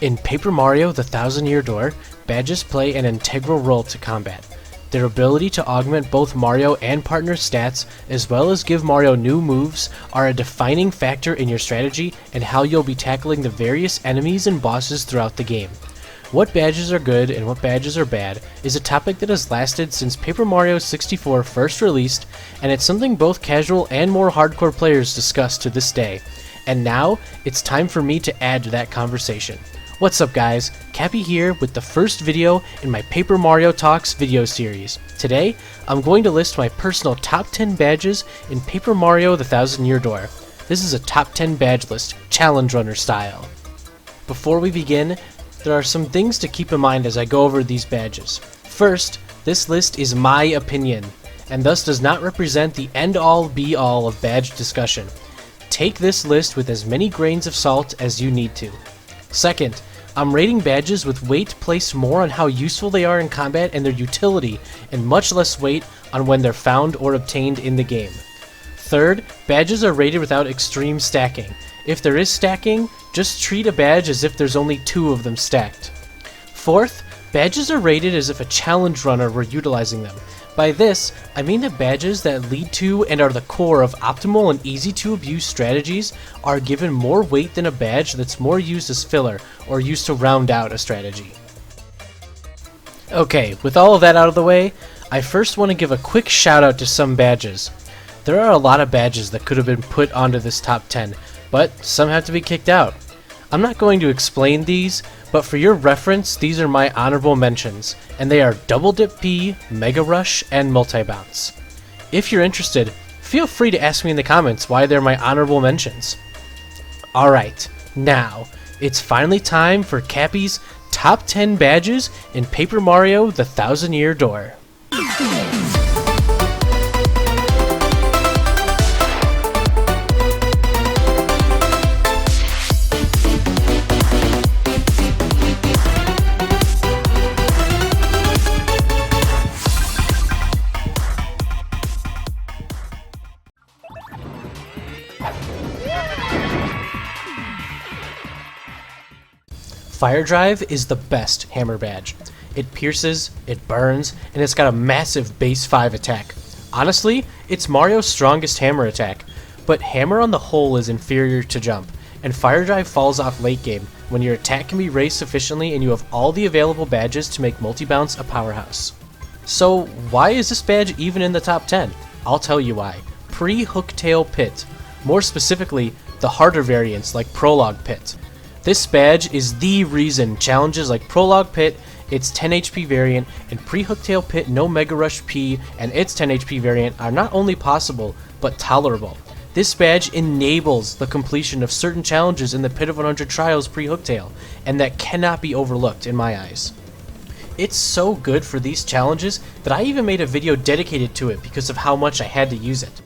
In Paper Mario: The Thousand-Year Door, badges play an integral role to combat. Their ability to augment both Mario and partner stats, as well as give Mario new moves, are a defining factor in your strategy and how you'll be tackling the various enemies and bosses throughout the game. What badges are good and what badges are bad is a topic that has lasted since Paper Mario 64 first released, and it's something both casual and more hardcore players discuss to this day. And now, it's time for me to add to that conversation. What's up guys, Kappy here with the first video in my Paper Mario Talks video series. Today, I'm going to list my personal top 10 badges in Paper Mario: The Thousand-Year Door. This is a top 10 badge list, challenge runner style. Before we begin, there are some things to keep in mind as I go over these badges. First, this list is my opinion, and thus does not represent the end-all be-all of badge discussion. Take this list with as many grains of salt as you need to. Second, I'm rating badges with weight placed more on how useful they are in combat and their utility, and much less weight on when they're found or obtained in the game. Third, badges are rated without extreme stacking. If there is stacking, just treat a badge as if there's only 2 of them stacked. Fourth, badges are rated as if a challenge runner were utilizing them. By this, I mean that badges that lead to and are the core of optimal and easy to abuse strategies are given more weight than a badge that's more used as filler or used to round out a strategy. Okay, with all of that out of the way, I first want to give a quick shout out to some badges. There are a lot of badges that could have been put onto this top 10, but some have to be kicked out. I'm not going to explain these, but for your reference, these are my honorable mentions, and they are Double Dip P, Mega Rush, and Multi Bounce. If you're interested, feel free to ask me in the comments why they're my honorable mentions. Alright, now, it's finally time for Kappy's top 10 badges in Paper Mario: The Thousand-Year Door. Fire Drive is the best hammer badge. It pierces, it burns, and it's got a massive base 5 attack. Honestly, it's Mario's strongest hammer attack, but hammer on the whole is inferior to jump, and Fire Drive falls off late game when your attack can be raised sufficiently and you have all the available badges to make multi-bounce a powerhouse. So why is this badge even in the top 10? I'll tell you why. Pre-Hooktail Pit. More specifically, the harder variants like Prologue Pit. This badge is the reason challenges like Prologue Pit, its 10 HP variant, and Pre-Hooktail Pit No Mega Rush P and its 10 HP variant are not only possible, but tolerable. This badge enables the completion of certain challenges in the Pit of 100 Trials Pre-Hooktail, and that cannot be overlooked in my eyes. It's so good for these challenges that I even made a video dedicated to it because of how much I had to use it.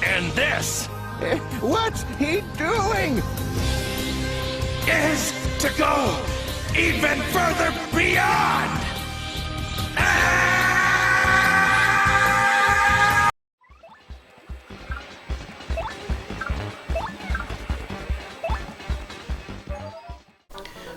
And this What's he doing? is to go even further beyond!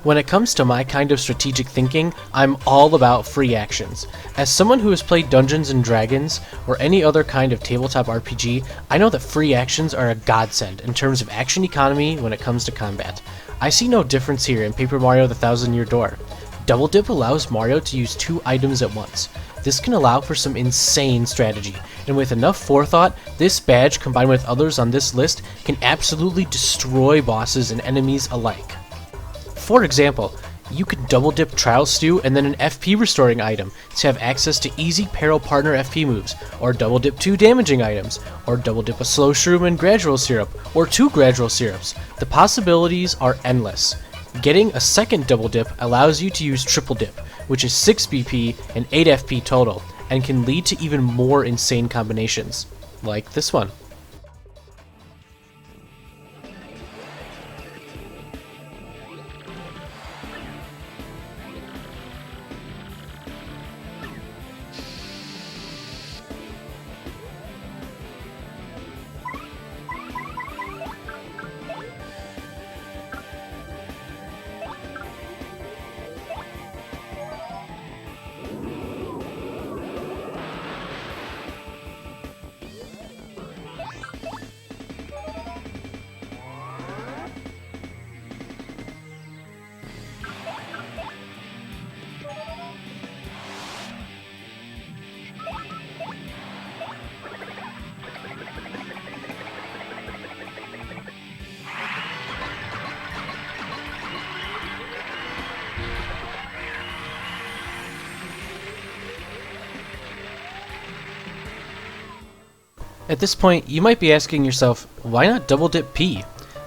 When it comes to my kind of strategic thinking, I'm all about free actions. As someone who has played Dungeons & Dragons, or any other kind of tabletop RPG, I know that free actions are a godsend in terms of action economy when it comes to combat. I see no difference here in Paper Mario: The Thousand-Year Door. Double Dip allows Mario to use 2 items at once. This can allow for some insane strategy, and with enough forethought, this badge combined with others on this list can absolutely destroy bosses and enemies alike. For example, you could double dip Trial Stew and then an FP restoring item to have access to easy Peril Partner FP moves, or double dip 2 damaging items, or double dip a Slow Shroom and Gradual Syrup, or 2 Gradual Syrups. The possibilities are endless. Getting a second double dip allows you to use Triple Dip, which is 6 BP and 8 FP total, and can lead to even more insane combinations, like this one. At this point, you might be asking yourself, why not double dip P?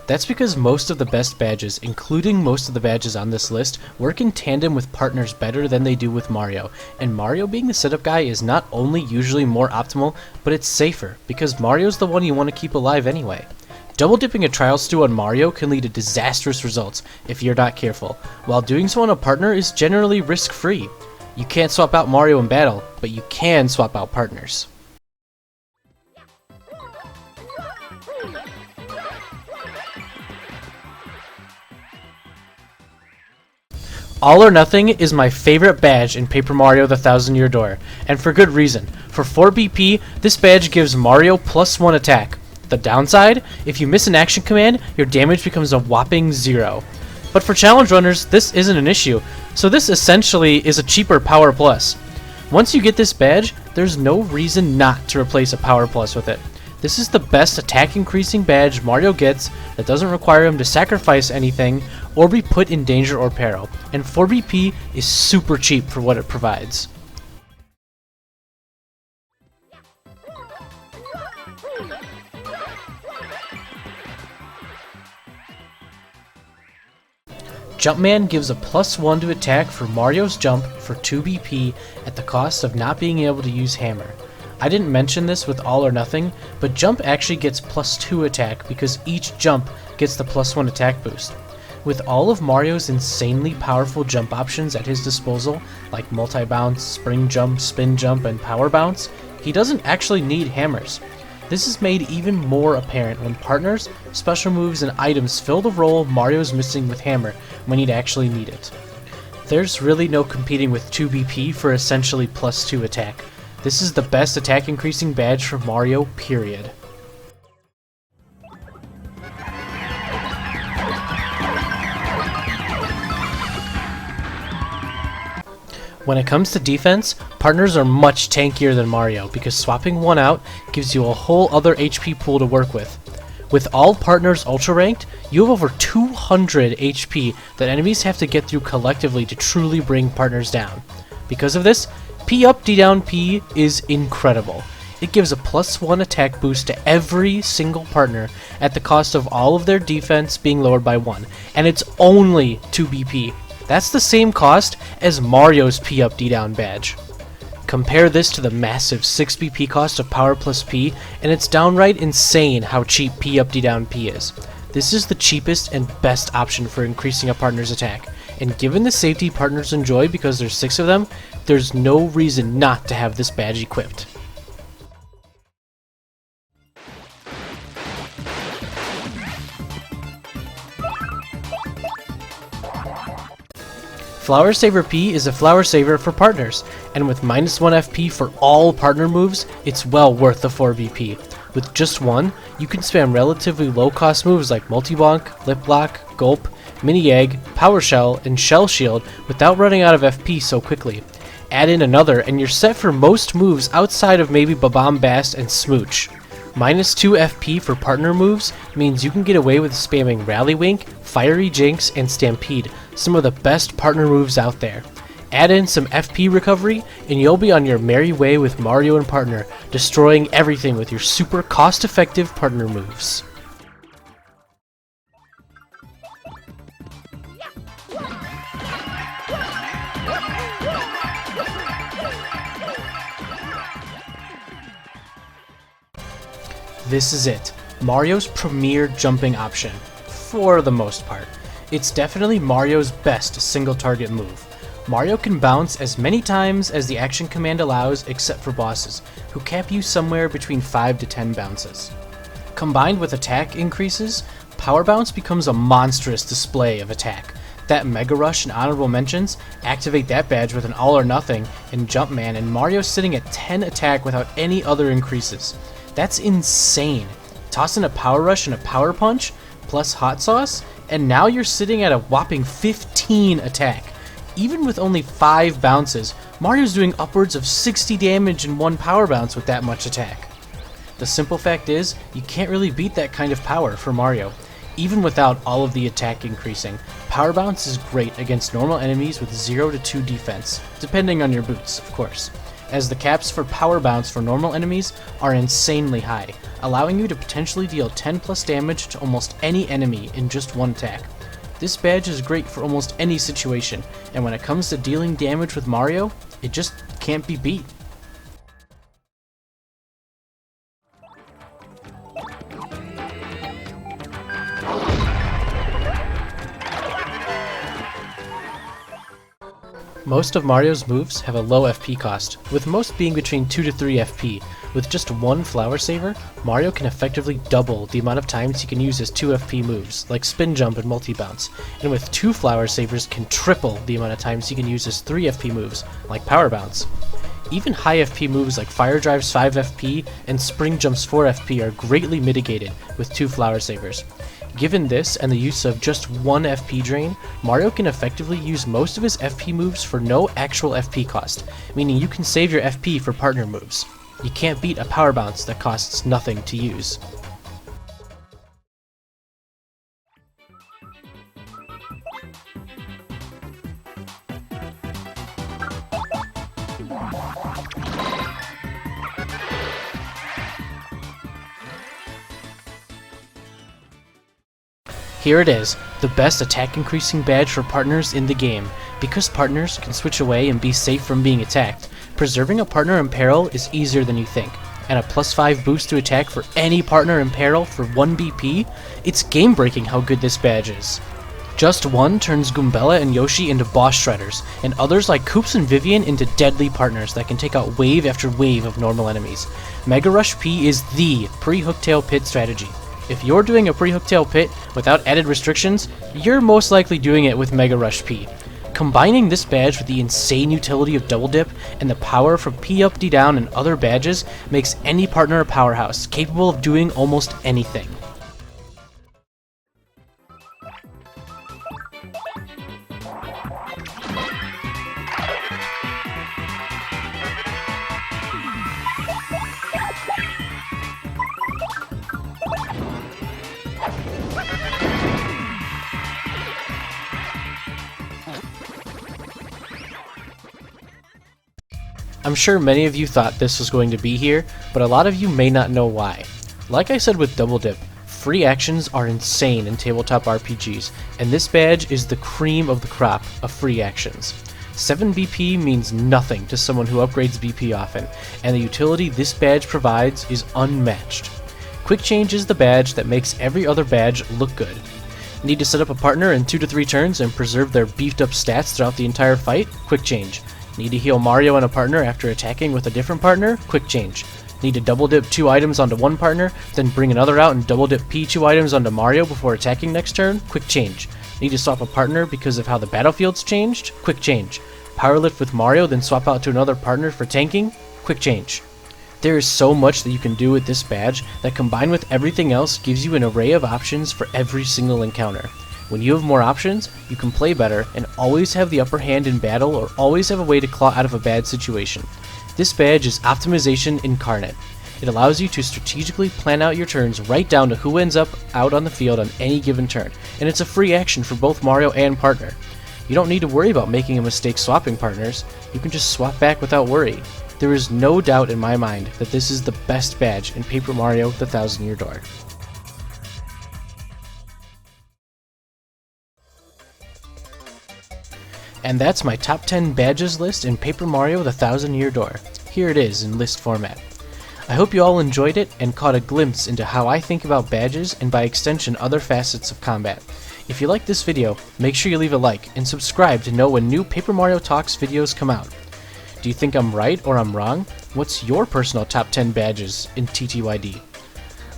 That's because most of the best badges, including most of the badges on this list, work in tandem with partners better than they do with Mario, and Mario being the setup guy is not only usually more optimal, but it's safer, because Mario's the one you want to keep alive anyway. Double dipping a trial stew on Mario can lead to disastrous results if you're not careful, while doing so on a partner is generally risk-free. You can't swap out Mario in battle, but you can swap out partners. All or Nothing is my favorite badge in Paper Mario: The Thousand Year Door, and for good reason. For 4 BP, this badge gives Mario +1 attack. The downside? If you miss an action command, your damage becomes a whopping 0. But for challenge runners, this isn't an issue, so this essentially is a cheaper Power Plus. Once you get this badge, there's no reason not to replace a Power Plus with it. This is the best attack increasing badge Mario gets that doesn't require him to sacrifice anything or be put in danger or peril, and 4 BP is super cheap for what it provides. Jumpman gives a +1 to attack for Mario's jump for 2 BP at the cost of not being able to use Hammer. I didn't mention this with All or Nothing, but Jump actually gets +2 attack because each jump gets the +1 attack boost. With all of Mario's insanely powerful jump options at his disposal, like multi-bounce, spring jump, spin jump, and power bounce, he doesn't actually need hammers. This is made even more apparent when partners, special moves, and items fill the role Mario's missing with Hammer when he'd actually need it. There's really no competing with 2 BP for essentially +2 attack. This is the best attack increasing badge for Mario, period. When it comes to defense, partners are much tankier than Mario because swapping one out gives you a whole other HP pool to work with. With all partners ultra ranked, you have over 200 HP that enemies have to get through collectively to truly bring partners down. Because of this, P up D down P is incredible. It gives a +1 attack boost to every single partner at the cost of all of their defense being lowered by 1, and it's only 2 BP. That's the same cost as Mario's P up D down badge. Compare this to the massive 6 BP cost of Power plus P, and it's downright insane how cheap P up D down P is. This is the cheapest and best option for increasing a partner's attack, and given the safety partners enjoy because there's 6 of them, there's no reason not to have this badge equipped. Flower Saber P is a Flower Saver for partners, and with -1 FP for all partner moves, it's well worth the 4 BP. With just one, you can spam relatively low cost moves like Multi-Bonk, Lip Lock, Gulp, Mini Egg, Power Shell, and Shell Shield without running out of FP so quickly. Add in another and you're set for most moves outside of maybe Babam Bast and Smooch. -2 FP for partner moves means you can get away with spamming Rally Wink, Fiery Jinx, and Stampede, some of the best partner moves out there. Add in some FP recovery and you'll be on your merry way with Mario and partner, destroying everything with your super cost-effective partner moves. This is it, Mario's premier jumping option, for the most part. It's definitely Mario's best single target move. Mario can bounce as many times as the action command allows except for bosses, who cap you somewhere between 5 to 10 bounces. Combined with attack increases, Power Bounce becomes a monstrous display of attack. That Mega Rush and Honorable Mentions activate that badge with an All or Nothing and Jumpman, and Mario's sitting at 10 attack without any other increases. That's insane. Toss in a Power Rush and a Power Punch, plus Hot Sauce, and now you're sitting at a whopping 15 attack. Even with only 5 bounces, Mario's doing upwards of 60 damage in one Power Bounce with that much attack. The simple fact is, you can't really beat that kind of power for Mario. Even without all of the attack increasing, Power Bounce is great against normal enemies with 0 to 2 defense, depending on your boots, of course. as the caps for power bounce for normal enemies are insanely high, allowing you to potentially deal 10 plus damage to almost any enemy in just one attack. This badge is great for almost any situation, and when it comes to dealing damage with Mario, it just can't be beat. Most of Mario's moves have a low FP cost, with most being between 2 to 3 FP. With just one Flower Saver, Mario can effectively double the amount of times he can use his 2 FP moves, like Spin Jump and Multi-Bounce, and with 2 Flower Savers can triple the amount of times he can use his 3 FP moves, like Power Bounce. Even high FP moves like Fire Drive's 5 FP and Spring Jump's 4 FP are greatly mitigated with 2 Flower Savers. Given this and the use of just one FP drain, Mario can effectively use most of his FP moves for no actual FP cost, meaning you can save your FP for partner moves. You can't beat a Power Bounce that costs nothing to use. Here it is, the best attack increasing badge for partners in the game. Because partners can switch away and be safe from being attacked, preserving a partner in peril is easier than you think. And a +5 boost to attack for any partner in peril for 1 BP? It's game breaking how good this badge is. Just one turns Goombella and Yoshi into boss shredders, and others like Koops and Vivian into deadly partners that can take out wave after wave of normal enemies. Mega Rush P is the pre-Hooktail Pit strategy. If you're doing a pre-Hooktail Pit without added restrictions, you're most likely doing it with Mega Rush P. Combining this badge with the insane utility of Double Dip and the power from P up, D down, and other badges makes any partner a powerhouse, capable of doing almost anything. I'm sure many of you thought this was going to be here, but a lot of you may not know why. Like I said with Double Dip, free actions are insane in tabletop RPGs, and this badge is the cream of the crop of free actions. 7 BP means nothing to someone who upgrades BP often, and the utility this badge provides is unmatched. Quick Change is the badge that makes every other badge look good. Need to set up a partner in 2 to 3 turns and preserve their beefed up stats throughout the entire fight? Quick Change. Need to heal Mario and a partner after attacking with a different partner? Quick Change. Need to double dip 2 items onto one partner, then bring another out and double dip P 2 items onto Mario before attacking next turn? Quick Change. Need to swap a partner because of how the battlefield's changed? Quick Change. Power lift with Mario, then swap out to another partner for tanking? Quick Change. There is so much that you can do with this badge that combined with everything else gives you an array of options for every single encounter. When you have more options, you can play better and always have the upper hand in battle or always have a way to claw out of a bad situation. This badge is optimization incarnate. It allows you to strategically plan out your turns right down to who ends up out on the field on any given turn, and it's a free action for both Mario and partner. You don't need to worry about making a mistake swapping partners, you can just swap back without worry. There is no doubt in my mind that this is the best badge in Paper Mario: The Thousand Year Door. And that's my top 10 badges list in Paper Mario: The Thousand Year Door. Here it is in list format. I hope you all enjoyed it and caught a glimpse into how I think about badges and by extension other facets of combat. If you liked this video, make sure you leave a like and subscribe to know when new Paper Mario Talks videos come out. Do you think I'm right or I'm wrong? What's your personal top 10 badges in TTYD?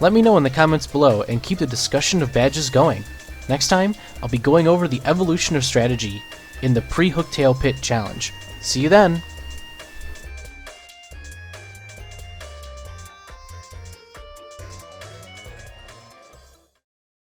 Let me know in the comments below and keep the discussion of badges going. Next time, I'll be going over the evolution of strategy in the Pre-Hooktail Pit Challenge. See you then!